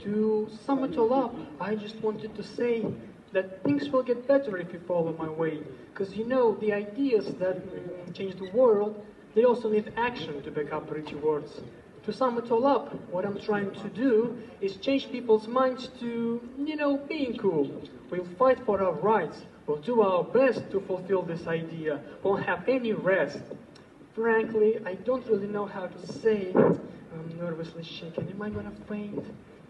To sum it all up, I just wanted to say that things will get better if you follow my way. Because you know, the ideas that change the world, they also need action to back up pretty words. To sum it all up, what I'm trying to do is change people's minds to, you know, being cool. We'll fight for our rights. We'll do our best to fulfill this idea. Won't have any rest. Frankly, I don't really know how to say. I'm nervously shaking. Am I gonna faint?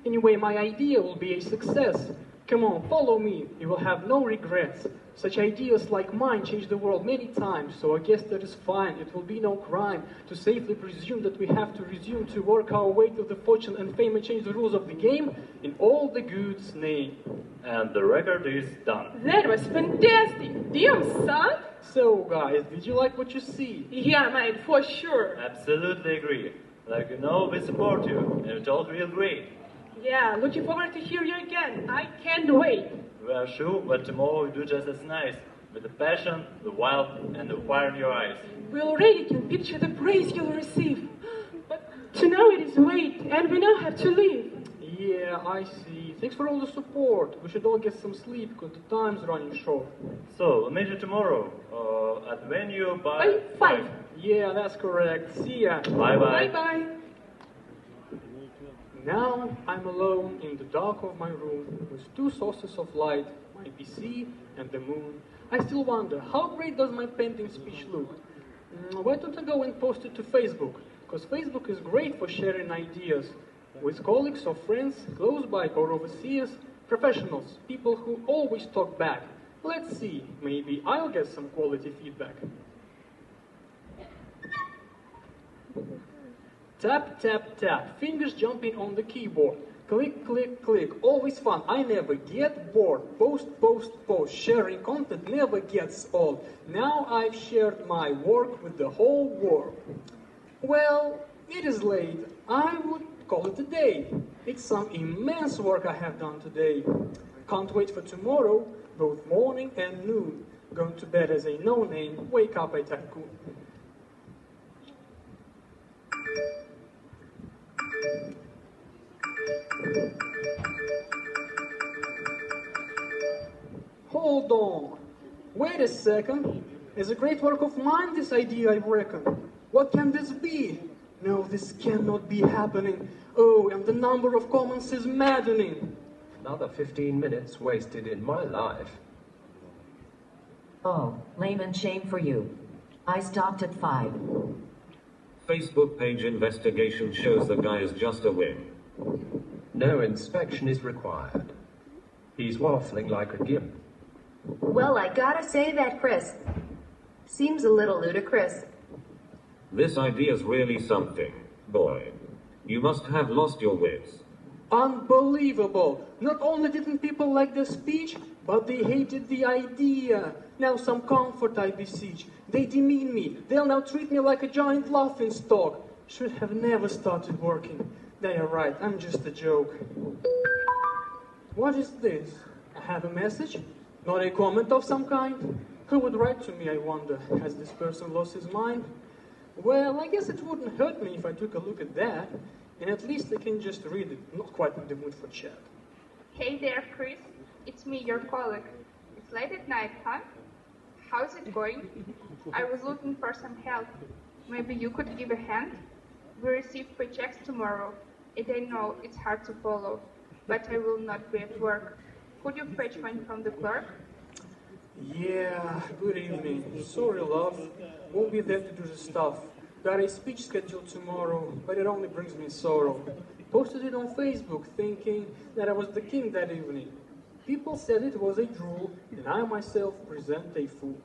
Anyway, my idea will be a success. Come on, follow me. You will have no regrets. Such ideas like mine change the world many times, so I guess that is fine. It will be no crime to safely presume that we have to resume to work our way to the fortune and fame and change the rules of the game in all the good's name. And the record is done. That was fantastic! Damn, son! So, guys, did you like what you see? Yeah, mate, for sure. Absolutely agree. Like you know, we support you, and it's all real great. Yeah, looking forward to hear you again. I can't wait. We are sure that tomorrow you do just as nice, with the passion, the wild, and the fire in your eyes. We already can picture the praise you'll receive. But to know it is late, and we now have to leave. Yeah, I see. Thanks for all the support. We should all get some sleep, because the time's running short. So, we'll meet you tomorrow, at the venue By 5. Yeah, that's correct. See ya. Bye-bye. Bye-bye. Now I'm alone in the dark of my room with two sources of light, my PC and the moon. I still wonder, how great does my pending speech look? Why don't I go and post it to Facebook? Because Facebook is great for sharing ideas with colleagues or friends, close by or overseas, professionals, people who always talk back. Let's see, maybe I'll get some quality feedback. Tap, tap, tap, fingers jumping on the keyboard. Click, click, click, always fun, I never get bored. Post, post, post, sharing content never gets old. Now I've shared my work with the whole world. Well, it is late, I would call it a day. It's some immense work I have done today. Can't wait for tomorrow, both morning and noon. Going to bed as a no-name, wake up a tycoon. Hold on. Wait a second. It's a great work of mine, this idea, I reckon. What can this be? No, this cannot be happening. Oh, and the number of comments is maddening. Another 15 minutes wasted in my life. Oh, lame and shame for you. I stopped at 5. Facebook page investigation shows the guy is just a win. No inspection is required. He's waffling like a gimp. Well, I gotta say that, Chris. Seems a little ludicrous. This idea's really something. Boy, you must have lost your wits. Unbelievable! Not only didn't people like the speech, but they hated the idea. Now some comfort I beseech. They demean me. They'll now treat me like a giant laughing stock. Should have never started working. They are right, I'm just a joke. What is this? I have a message? Not a comment of some kind? Who would write to me, I wonder? Has this person lost his mind? Well, I guess it wouldn't hurt me if I took a look at that, and at least I can just read it, not quite in the mood for chat. Hey there, Chris. It's me, your colleague. It's late at night, huh? How's it going? I was looking for some help. Maybe you could give a hand? We receive paychecks tomorrow, and I know it's hard to follow, but I will not be at work. Could you fetch one from the clerk? Yeah, good evening. Sorry, love. Won't be there to do the stuff. Got a speech scheduled tomorrow, but it only brings me sorrow. Posted it on Facebook thinking that I was the king that evening. People said it was a drool, and I myself present a fool.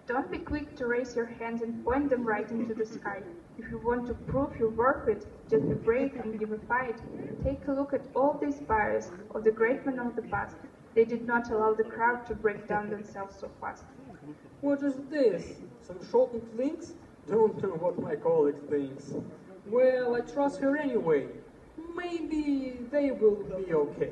Don't be quick to raise your hands and point them right into the sky. If you want to prove you're worth it, just be brave and give a fight. Take a look at all these buyers of the great men of the past. They did not allow the crowd to break down themselves so fast. What is this? Some shortened links? Don't know what my colleague thinks. Well, I trust her anyway. Maybe they will be okay.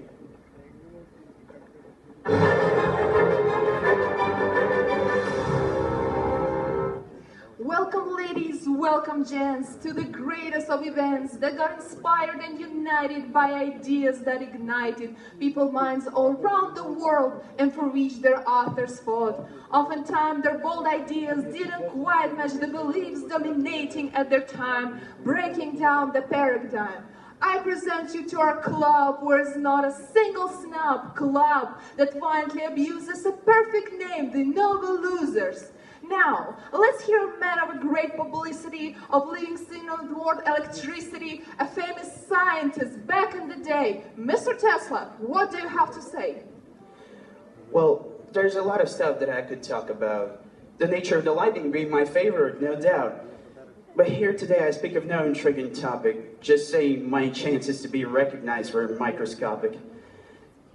Welcome ladies, welcome gents to the greatest of events that got inspired and united by ideas that ignited people's minds all around the world and for which their authors fought. Oftentimes their bold ideas didn't quite match the beliefs dominating at their time, breaking down the paradigm. I present you to our club, where it's not a single snob club that violently abuses a perfect name, the Noble Losers. Now, let's hear a man of a great publicity, of living signal toward electricity, a famous scientist back in the day. Mr. Tesla, what do you have to say? Well, there's a lot of stuff that I could talk about. The nature of the lightning being my favorite, no doubt. But here today I speak of no intriguing topic, just saying my chances to be recognized were microscopic.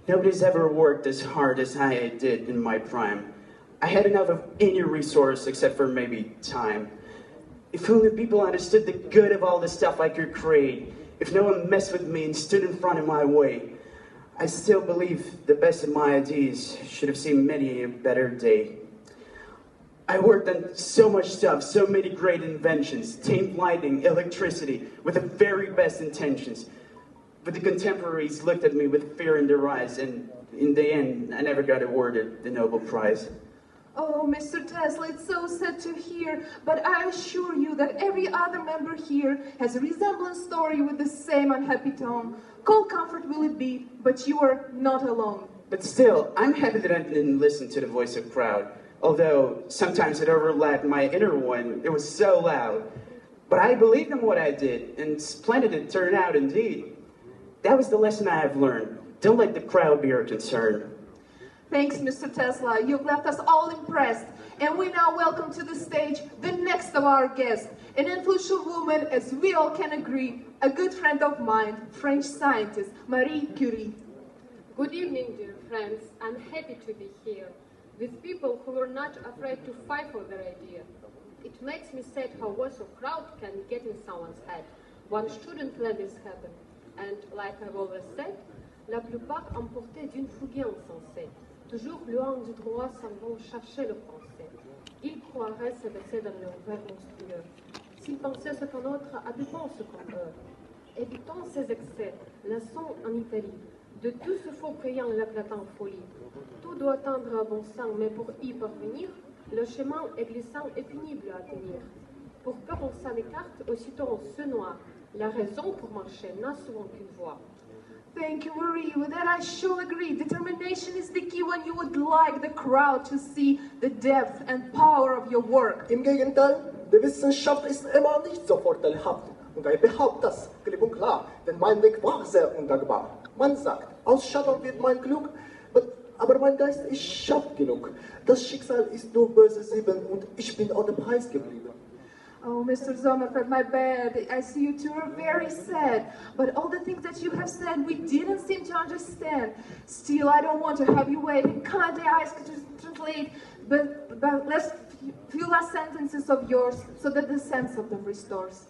Nobody's ever worked as hard as I did in my prime. I had enough of any resource except for maybe time. If only people understood the good of all the stuff I could create, if no one messed with me and stood in front of my way, I still believe the best of my ideas should have seen many a better day. I worked on so much stuff, so many great inventions, tamed lightning, electricity, with the very best intentions. But the contemporaries looked at me with fear in their eyes, and in the end, I never got awarded the Nobel Prize. Oh, Mr. Tesla, it's so sad to hear, but I assure you that every other member here has a resemblance story with the same unhappy tone. Cold comfort will it be, but you are not alone. But still, I'm happy that I didn't listen to the voice of crowd. Although sometimes it overlapped my inner one, it was so loud. But I believed in what I did, and splendid it turned out indeed. That was the lesson I have learned. Don't let the crowd be your concern. Thanks, Mr. Tesla. You've left us all impressed. And we now welcome to the stage the next of our guests, an influential woman, as we all can agree, a good friend of mine, French scientist, Marie Curie. Good evening, dear friends. I'm happy to be here with people who were not afraid to fight for their idea. It makes me sad how words of crowd can get in someone's head. One shouldn't let this happen. And like I've always said, la plupart emportés d'une fougue insensée. Toujours loin du droit s'en vont chercher le français. Ils croiraient s'abaisser dans leur verre monstrueux. S'ils pensaient ce qu'un autre a pu penser comme eux. Évitons ces excès, laissons en Italie. De tout ce faux criant l'éclatant folie. Tout doit tendre à bon sang, mais pour y parvenir, le chemin est glissant et pénible à tenir. Pour peu qu'on s'en écarte, aussitôt on se noie. La raison pour marcher n'a souvent qu'une voie. Thank you, Marie. With that, I sure agree. Determination is the key when you would like the crowd to see the depth and power of your work. Im Gegenteil, die Wissenschaft ist immer nicht so vorteilhaft. Und ich behaupte das klipp und klar, denn mein Weg war sehr undankbar. Man sagt, aus Schatten wird mein Glück, aber mein Geist ist scharf genug. Das Schicksal ist nur böse 7 und ich bin ohne Preis geblieben. Oh, Mr. Sommerfeld, my bad. I see you two are very sad. But all the things that you have said, we didn't seem to understand. Still, I don't want to have you wait. Can't I ask you to translate? But let's few last sentences of yours so that the sense of them restores.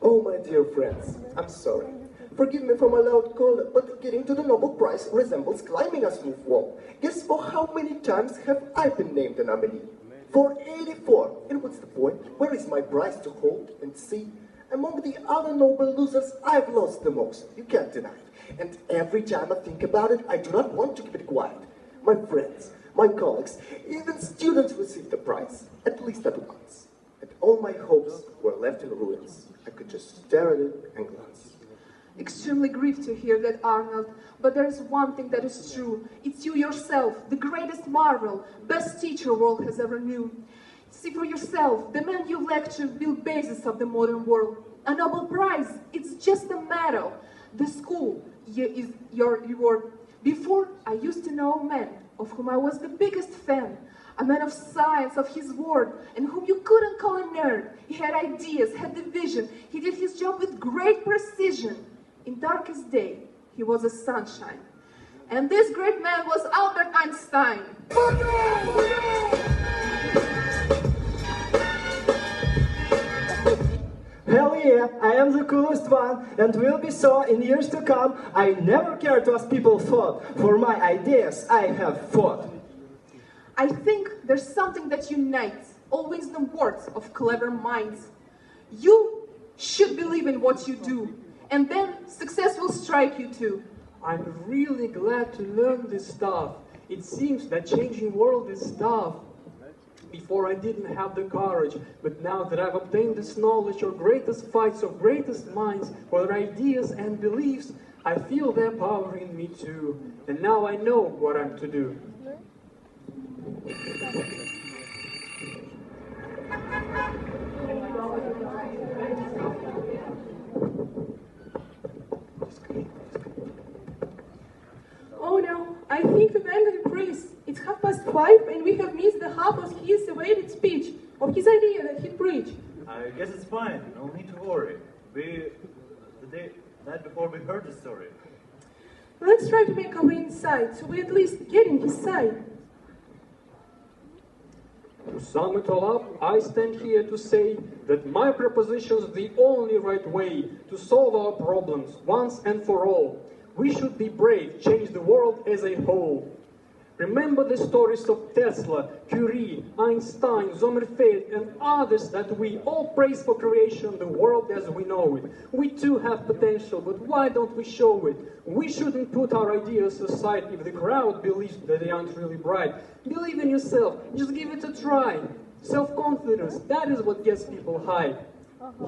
Oh, my dear friends, I'm sorry. Forgive me for my loud call, but getting to the Nobel Prize resembles climbing a smooth wall. Guess for how many times have I been named a nominee? For 84. And what's the point? Where is my prize to hold and see? Among the other Nobel losers, I've lost the most. You can't deny it. And every time I think about it, I do not want to keep it quiet. My friends, my colleagues, even students received the prize, at least at once. And all my hopes were left in ruins. I could just stare at it and glance. Extremely grieved to hear that, Arnold, but there is one thing that is true. It's you yourself, the greatest marvel, best teacher the world has ever knew. See for yourself, the man you lectured built basis of the modern world. A Nobel Prize, it's just a medal. The school is your reward. Before, I used to know a man of whom I was the biggest fan. A man of science, of his word, and whom you couldn't call a nerd. He had ideas, had the vision. He did his job with great precision. In darkest day, he was a sunshine. And this great man was Albert Einstein. Hell yeah, I am the coolest one, and will be so in years to come. I never cared what people thought. For my ideas, I have fought. I think there's something that unites. all wisdom words of clever minds. You should believe in what you do, and then success will strike you too. I'm really glad to learn this stuff. It seems that changing world is tough. Before I didn't have the courage, but now that I've obtained this knowledge of greatest fights of greatest minds for their ideas and beliefs, I feel their power in me too. And now I know what I'm to do. Oh no, I think we've ended Chris. It's 5:30 and we have missed the half of his awaited speech, of his idea that he'd preach. I guess it's fine, no need to worry. The night before we heard the story. Let's try to make our inside, so we at least get in his side. To sum it all up, I stand here to say that my proposition is the only right way to solve our problems once and for all. We should be brave, change the world as a whole. Remember the stories of Tesla, Curie, Einstein, Sommerfeld, and others that we all praise for creation the world as we know it. We too have potential, but why don't we show it? We shouldn't put our ideas aside if the crowd believes that they aren't really bright. Believe in yourself, just give it a try. Self-confidence, that is what gets people high.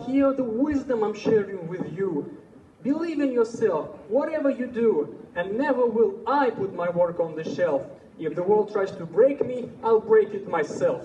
Hear the wisdom I'm sharing with you. Believe in yourself, whatever you do, and never will I put my work on the shelf. If the world tries to break me, I'll break it myself.